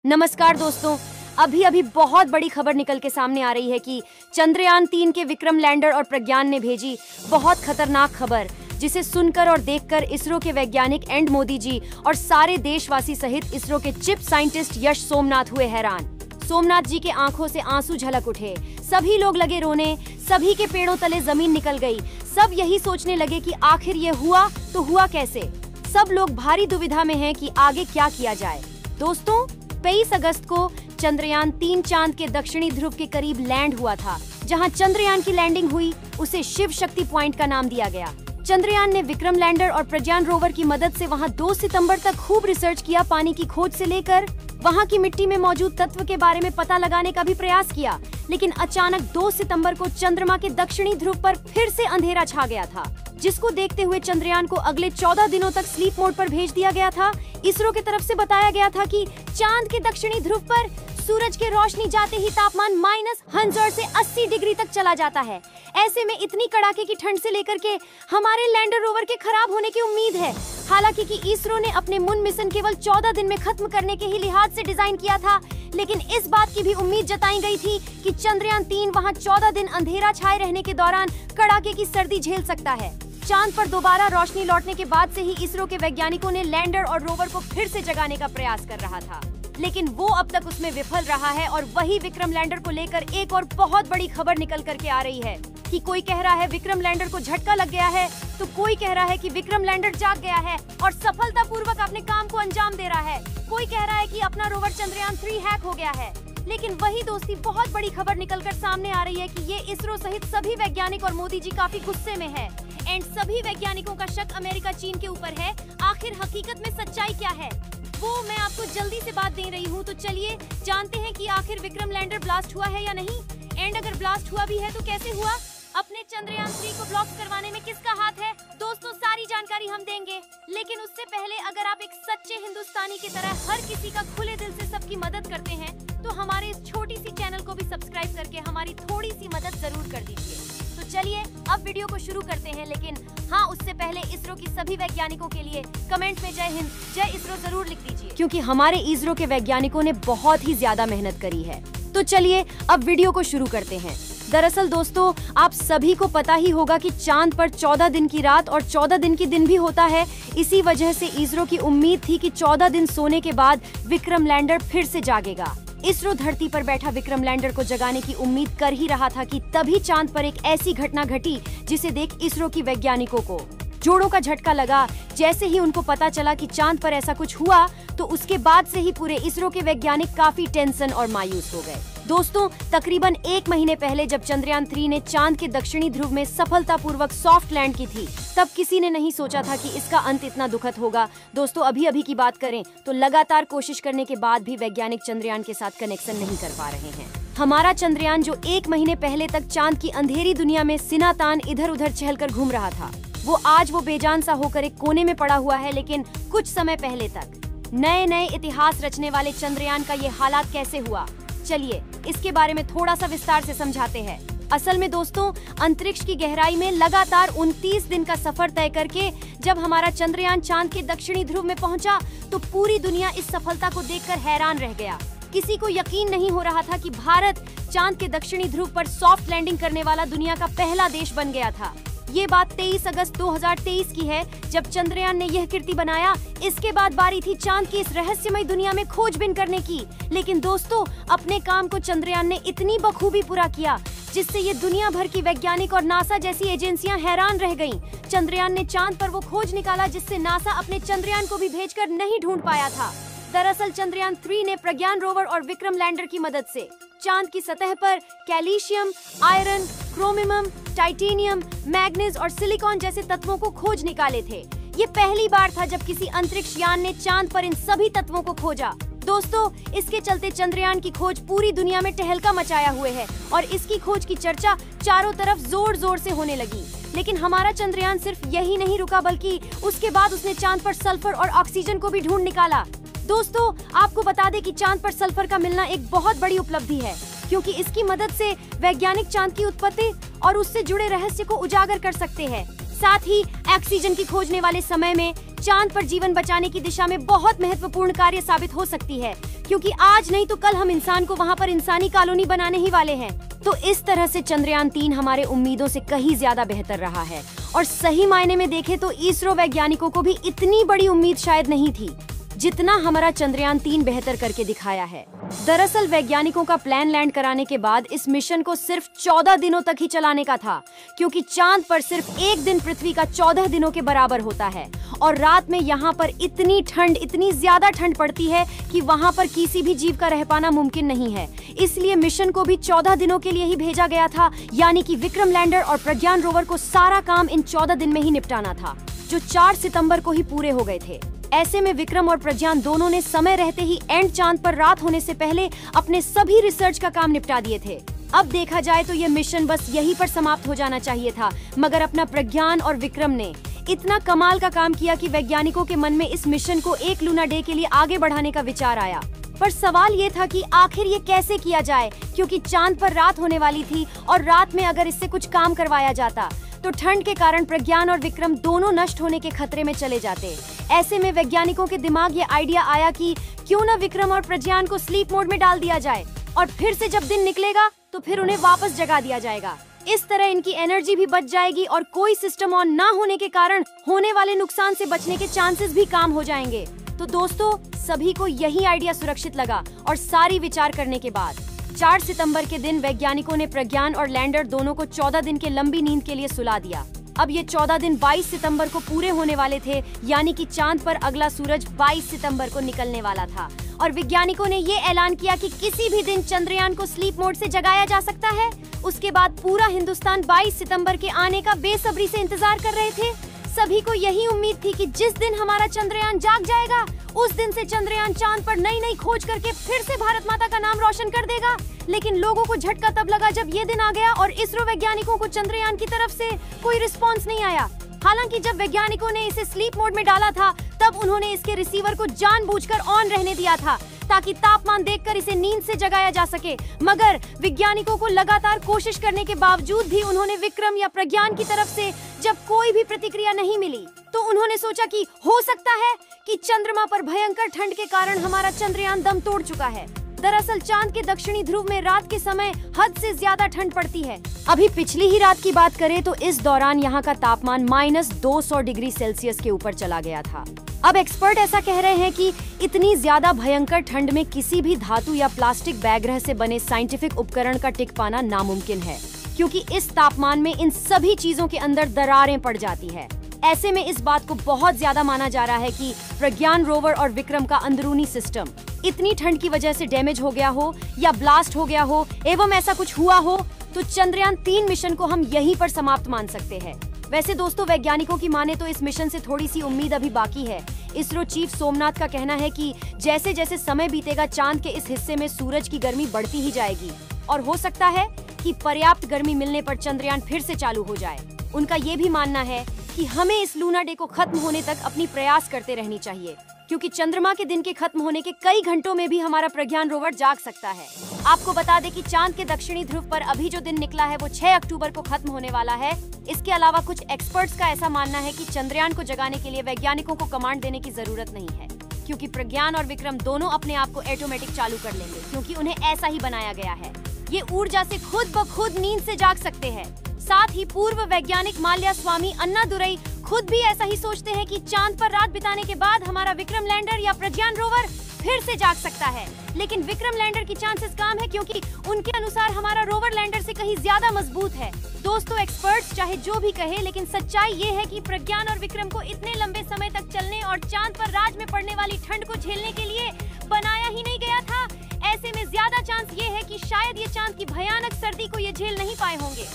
नमस्कार दोस्तों, अभी बहुत बड़ी खबर निकल के सामने आ रही है कि चंद्रयान-3 के विक्रम लैंडर और प्रज्ञान ने भेजी बहुत खतरनाक खबर, जिसे सुनकर और देखकर इसरो के वैज्ञानिक एंड मोदी जी और सारे देशवासी सहित इसरो के चिप साइंटिस्ट यश सोमनाथ हुए हैरान। सोमनाथ जी के आंखों से आंसू झलक उठे, सभी लोग लगे रोने, सभी के पेड़ों तले जमीन निकल गई। सब यही सोचने लगे कि आखिर ये हुआ तो हुआ कैसे। सब लोग भारी दुविधा में हैं कि आगे क्या किया जाए। दोस्तों, 23 अगस्त को चंद्रयान-3 चांद के दक्षिणी ध्रुव के करीब लैंड हुआ था। जहां चंद्रयान की लैंडिंग हुई, उसे शिव शक्ति पॉइंट का नाम दिया गया। चंद्रयान ने विक्रम लैंडर और प्रज्ञान रोवर की मदद से वहां 2 सितंबर तक खूब रिसर्च किया। पानी की खोज से लेकर वहां की मिट्टी में मौजूद तत्व के बारे में पता लगाने का भी प्रयास किया। लेकिन अचानक 2 सितंबर को चंद्रमा के दक्षिणी ध्रुव पर फिर से अंधेरा छा गया था, जिसको देखते हुए चंद्रयान को अगले 14 दिनों तक स्लीप मोड पर भेज दिया गया था। इसरो की तरफ से बताया गया था कि चांद के दक्षिणी ध्रुव पर सूरज के रोशनी जाते ही तापमान -100 से 80 डिग्री तक चला जाता है। ऐसे में इतनी कड़ाके की ठंड से लेकर के हमारे लैंडर रोवर के खराब होने की उम्मीद है। हालांकि कि इसरो ने अपने मून मिशन केवल 14 दिन में खत्म करने के ही लिहाज से डिजाइन किया था, लेकिन इस बात की भी उम्मीद जताई गई थी कि चंद्रयान-3 वहां 14 दिन अंधेरा छाए रहने के दौरान कड़ाके की सर्दी झेल सकता है। चांद पर दोबारा रोशनी लौटने के बाद से ही इसरो के वैज्ञानिकों ने लैंडर और रोवर को फिर से जगाने का प्रयास कर रहा था, लेकिन वो अब तक उसमें विफल रहा है। और वही विक्रम लैंडर को लेकर एक और बहुत बड़ी खबर निकल करके आ रही है कि कोई कह रहा है विक्रम लैंडर को झटका लग गया है, तो कोई कह रहा है कि विक्रम लैंडर जाग गया है और सफलतापूर्वक अपने काम को अंजाम दे रहा है। कोई कह रहा है कि अपना रोवर चंद्रयान-3 हैक हो गया है। लेकिन वही दोस्ती, बहुत बड़ी खबर निकलकर सामने आ रही है कि ये इसरो सहित सभी वैज्ञानिक और मोदी जी काफी गुस्से में है। एंड सभी वैज्ञानिकों का शक अमेरिका चीन के ऊपर है। आखिर हकीकत में सच्चाई क्या है, वो मैं आपको जल्दी से बात दे रही हूँ। तो चलिए जानते हैं कि आखिर विक्रम लैंडर ब्लास्ट हुआ है या नहीं, एंड अगर ब्लास्ट हुआ भी है तो कैसे हुआ। अपने चंद्रयान-3 को ब्लास्ट करवाने में किसका हाथ है, दोस्तों सारी जानकारी हम देंगे। लेकिन उससे पहले अगर आप एक सच्चे हिंदुस्तानी की तरह हर किसी का खुले दिल से सबकी मदद करते हैं, तो हमारे इस छोटी सी चैनल को भी सब्सक्राइब करके हमारी थोड़ी सी मदद जरूर कर दीजिए। तो चलिए अब वीडियो को शुरू करते हैं। लेकिन हाँ, उससे पहले इसरो की सभी वैज्ञानिकों के लिए कमेंट में जय हिंद, जय इसरो जरूर लिख दीजिए, क्योंकि हमारे इसरो के वैज्ञानिकों ने बहुत ही ज्यादा मेहनत करी है। तो चलिए अब वीडियो को शुरू करते हैं। दरअसल दोस्तों, आप सभी को पता ही होगा कि चांद पर 14 दिन की रात और 14 दिन की दिन भी होता है। इसी वजह से इसरो की उम्मीद थी कि 14 दिन सोने के बाद विक्रम लैंडर फिर से जागेगा। इसरो धरती पर बैठा विक्रम लैंडर को जगाने की उम्मीद कर ही रहा था कि तभी चांद पर एक ऐसी घटना घटी जिसे देख इसरो की वैज्ञानिकों को जोड़ों का झटका लगा। जैसे ही उनको पता चला कि चांद पर ऐसा कुछ हुआ, तो उसके बाद से ही पूरे इसरो के वैज्ञानिक काफी टेंशन और मायूस हो गए। दोस्तों, तकरीबन 1 महीने पहले जब चंद्रयान-3 ने चांद के दक्षिणी ध्रुव में सफलतापूर्वक सॉफ्ट लैंड की थी, तब किसी ने नहीं सोचा था कि इसका अंत इतना दुखद होगा। दोस्तों, अभी की बात करें तो लगातार कोशिश करने के बाद भी वैज्ञानिक चंद्रयान के साथ कनेक्शन नहीं कर पा रहे हैं। हमारा चंद्रयान, जो 1 महीने पहले तक चांद की अंधेरी दुनिया में सिना तान इधर उधर चहलकर घूम रहा था, वो आज वो बेजान सा होकर एक कोने में पड़ा हुआ है। लेकिन कुछ समय पहले तक नए इतिहास रचने वाले चंद्रयान का ये हालात कैसे हुआ, चलिए इसके बारे में थोड़ा सा विस्तार से समझाते हैं। असल में दोस्तों, अंतरिक्ष की गहराई में लगातार 29 दिन का सफर तय करके जब हमारा चंद्रयान चांद के दक्षिणी ध्रुव में पहुंचा, तो पूरी दुनिया इस सफलता को देखकर हैरान रह गया। किसी को यकीन नहीं हो रहा था कि भारत चांद के दक्षिणी ध्रुव पर सॉफ्ट लैंडिंग करने वाला दुनिया का पहला देश बन गया था। ये बात 23 अगस्त 2023 की है, जब चंद्रयान ने यह कीर्ति बनाया। इसके बाद बारी थी चांद की इस रहस्यमय दुनिया में खोजबीन करने की। लेकिन दोस्तों, अपने काम को चंद्रयान ने इतनी बखूबी पूरा किया जिससे ये दुनिया भर की वैज्ञानिक और नासा जैसी एजेंसियां हैरान रह गईं। चंद्रयान ने चांद पर वो खोज निकाला जिससे नासा अपने चंद्रयान को भी भेजकर नहीं ढूंढ पाया था। दरअसल चंद्रयान-3 ने प्रज्ञान रोवर और विक्रम लैंडर की मदद से चांद की सतह पर calcium, iron, chromium, titanium, manganese और सिलिकॉन जैसे तत्वों को खोज निकाले थे। ये पहली बार था जब किसी अंतरिक्ष यान ने चांद पर इन सभी तत्वों को खोजा। दोस्तों, इसके चलते चंद्रयान की खोज पूरी दुनिया में तहलका मचाया हुए है और इसकी खोज की चर्चा चारों तरफ जोर से होने लगी। लेकिन हमारा चंद्रयान सिर्फ यही नहीं रुका, बल्कि उसके बाद उसने चांद पर सल्फर और ऑक्सीजन को भी ढूंढ निकाला। दोस्तों, आपको बता दें कि चांद पर सल्फर का मिलना एक बहुत बड़ी उपलब्धि है, क्योंकि इसकी मदद से वैज्ञानिक चांद की उत्पत्ति और उससे जुड़े रहस्य को उजागर कर सकते हैं। साथ ही ऑक्सीजन की खोजने वाले समय में चांद पर जीवन बचाने की दिशा में बहुत महत्वपूर्ण कार्य साबित हो सकती है, क्योंकि आज नहीं तो कल हम इंसान को वहाँ पर इंसानी कॉलोनी बनाने ही वाले हैं। तो इस तरह से चंद्रयान 3 हमारे उम्मीदों से कहीं ज्यादा बेहतर रहा है, और सही मायने में देखें तो इसरो वैज्ञानिकों को भी इतनी बड़ी उम्मीद शायद नहीं थी जितना हमारा चंद्रयान 3 बेहतर करके दिखाया है। दरअसल वैज्ञानिकों का प्लान लैंड कराने के बाद इस मिशन को सिर्फ 14 दिनों तक ही चलाने का था, क्योंकि चांद पर सिर्फ एक दिन पृथ्वी का 14 दिनों के बराबर होता है, और रात में यहाँ पर इतनी ज्यादा ठंड पड़ती है कि वहाँ पर किसी भी जीव का रह पाना मुमकिन नहीं है। इसलिए मिशन को भी 14 दिनों के लिए ही भेजा गया था, यानी कि विक्रम लैंडर और प्रज्ञान रोवर को सारा काम इन 14 दिन में ही निपटाना था, जो 4 सितंबर को ही पूरे हो गए थे। ऐसे में विक्रम और प्रज्ञान दोनों ने समय रहते ही एंड चांद पर रात होने से पहले अपने सभी रिसर्च का काम निपटा दिए थे। अब देखा जाए तो यह मिशन बस यहीं पर समाप्त हो जाना चाहिए था, मगर अपना प्रज्ञान और विक्रम ने इतना कमाल का काम किया कि वैज्ञानिकों के मन में इस मिशन को एक लूना डे के लिए आगे बढ़ाने का विचार आया। पर सवाल ये था कि आखिर ये कैसे किया जाए, क्योंकि चांद पर रात होने वाली थी और रात में अगर इससे कुछ काम करवाया जाता तो ठंड के कारण प्रज्ञान और विक्रम दोनों नष्ट होने के खतरे में चले जाते। ऐसे में वैज्ञानिकों के दिमाग ये आइडिया आया कि क्यों न विक्रम और प्रज्ञान को स्लीप मोड में डाल दिया जाए, और फिर से जब दिन निकलेगा तो फिर उन्हें वापस जगा दिया जाएगा। इस तरह इनकी एनर्जी भी बच जाएगी और कोई सिस्टम ऑन ना होने के कारण होने वाले नुकसान से बचने के चांसेस भी कम हो जाएंगे। तो दोस्तों, सभी को यही आइडिया सुरक्षित लगा, और सारी विचार करने के बाद 4 सितंबर के दिन वैज्ञानिकों ने प्रज्ञान और लैंडर दोनों को 14 दिन के लंबी नींद के लिए सुला दिया। अब ये 14 दिन 22 सितंबर को पूरे होने वाले थे, यानी कि चांद पर अगला सूरज 22 सितंबर को निकलने वाला था, और वैज्ञानिकों ने ये ऐलान किया कि किसी भी दिन चंद्रयान को स्लीप मोड से जगाया जा सकता है। उसके बाद पूरा हिंदुस्तान 22 सितंबर के आने का बेसब्री से इंतजार कर रहे थे। सभी को यही उम्मीद थी कि जिस दिन हमारा चंद्रयान जाग जाएगा, उस दिन से चंद्रयान चांद पर नई खोज करके फिर से भारत माता का नाम रोशन कर देगा। लेकिन लोगों को झटका तब लगा जब ये दिन आ गया और इसरो वैज्ञानिकों को चंद्रयान की तरफ से कोई रिस्पांस नहीं आया। हालांकि जब वैज्ञानिकों ने इसे स्लीप मोड में डाला था, तब उन्होंने इसके रिसीवर को जानबूझकर ऑन रहने दिया था, ताकि तापमान देखकर इसे नींद से जगाया जा सके। मगर वैज्ञानिकों को लगातार कोशिश करने के बावजूद भी उन्होंने विक्रम या प्रज्ञान की तरफ से जब कोई भी प्रतिक्रिया नहीं मिली, तो उन्होंने सोचा कि हो सकता है कि चंद्रमा पर भयंकर ठंड के कारण हमारा चंद्रयान दम तोड़ चुका है। दरअसल चांद के दक्षिणी ध्रुव में रात के समय हद से ज्यादा ठंड पड़ती है। अभी पिछली ही रात की बात करें तो इस दौरान यहाँ का तापमान -200 डिग्री सेल्सियस के ऊपर चला गया था। अब एक्सपर्ट ऐसा कह रहे हैं कि इतनी ज्यादा भयंकर ठंड में किसी भी धातु या प्लास्टिक बैगरह से बने साइंटिफिक उपकरण का टिक पाना नामुमकिन है, क्योंकि इस तापमान में इन सभी चीजों के अंदर दरारें पड़ जाती है। ऐसे में इस बात को बहुत ज्यादा माना जा रहा है कि प्रज्ञान रोवर और विक्रम का अंदरूनी सिस्टम इतनी ठंड की वजह से डैमेज हो गया हो या ब्लास्ट हो गया हो, एवं ऐसा कुछ हुआ हो तो चंद्रयान 3 मिशन को हम यहीं पर समाप्त मान सकते हैं। वैसे दोस्तों, वैज्ञानिकों की माने तो इस मिशन से थोड़ी सी उम्मीद अभी बाकी है। इसरो चीफ सोमनाथ का कहना है कि जैसे जैसे समय बीतेगा, चांद के इस हिस्से में सूरज की गर्मी बढ़ती ही जाएगी, और हो सकता है कि पर्याप्त गर्मी मिलने पर चंद्रयान फिर से चालू हो जाए। उनका ये भी मानना है कि हमें इस लूना डे को खत्म होने तक अपनी प्रयास करते रहनी चाहिए, क्योंकि चंद्रमा के दिन के खत्म होने के कई घंटों में भी हमारा प्रज्ञान रोवर जाग सकता है। आपको बता दें कि चांद के दक्षिणी ध्रुव पर अभी जो दिन निकला है वो 6 अक्टूबर को खत्म होने वाला है। इसके अलावा कुछ एक्सपर्ट्स का ऐसा मानना है कि चंद्रयान को जगाने के लिए वैज्ञानिकों को कमांड देने की जरूरत नहीं है, क्योंकि प्रज्ञान और विक्रम दोनों अपने आप को ऑटोमेटिक चालू कर लेंगे, क्योंकि उन्हें ऐसा ही बनाया गया है। ये ऊर्जा से खुद ब खुद नींद से जाग सकते हैं। साथ ही पूर्व वैज्ञानिक माल्यास्वामी अन्नादुरई खुद भी ऐसा ही सोचते हैं कि चांद पर रात बिताने के बाद हमारा विक्रम लैंडर या प्रज्ञान रोवर फिर से जाग सकता है। लेकिन विक्रम लैंडर की चांसेस कम है, क्योंकि उनके अनुसार हमारा रोवर लैंडर से कहीं ज्यादा मजबूत है। दोस्तों, एक्सपर्ट्स चाहे जो भी कहे, लेकिन सच्चाई ये है कि प्रज्ञान और विक्रम को इतने लंबे समय तक चलने और चांद पर रात में पड़ने वाली ठंड को झेलने के लिए बनाया ही नहीं गया था। ऐसे में ज्यादा चांस ये है कि शायद ये चांद की भयानक सर्दी को ये झेल नहीं पाए होंगे।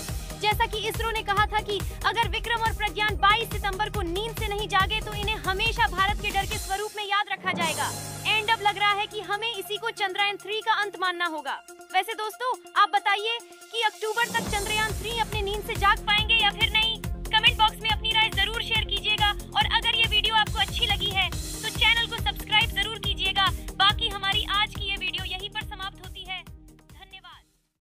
जैसा कि इसरो ने कहा था कि अगर विक्रम और प्रज्ञान 22 सितंबर को नींद से नहीं जागे तो इन्हें हमेशा भारत के डर के स्वरूप में याद रखा जाएगा। एंड अब लग रहा है कि हमें इसी को चंद्रयान 3 का अंत मानना होगा। वैसे दोस्तों, आप बताइए कि अक्टूबर तक चंद्रयान 3 अपने नींद से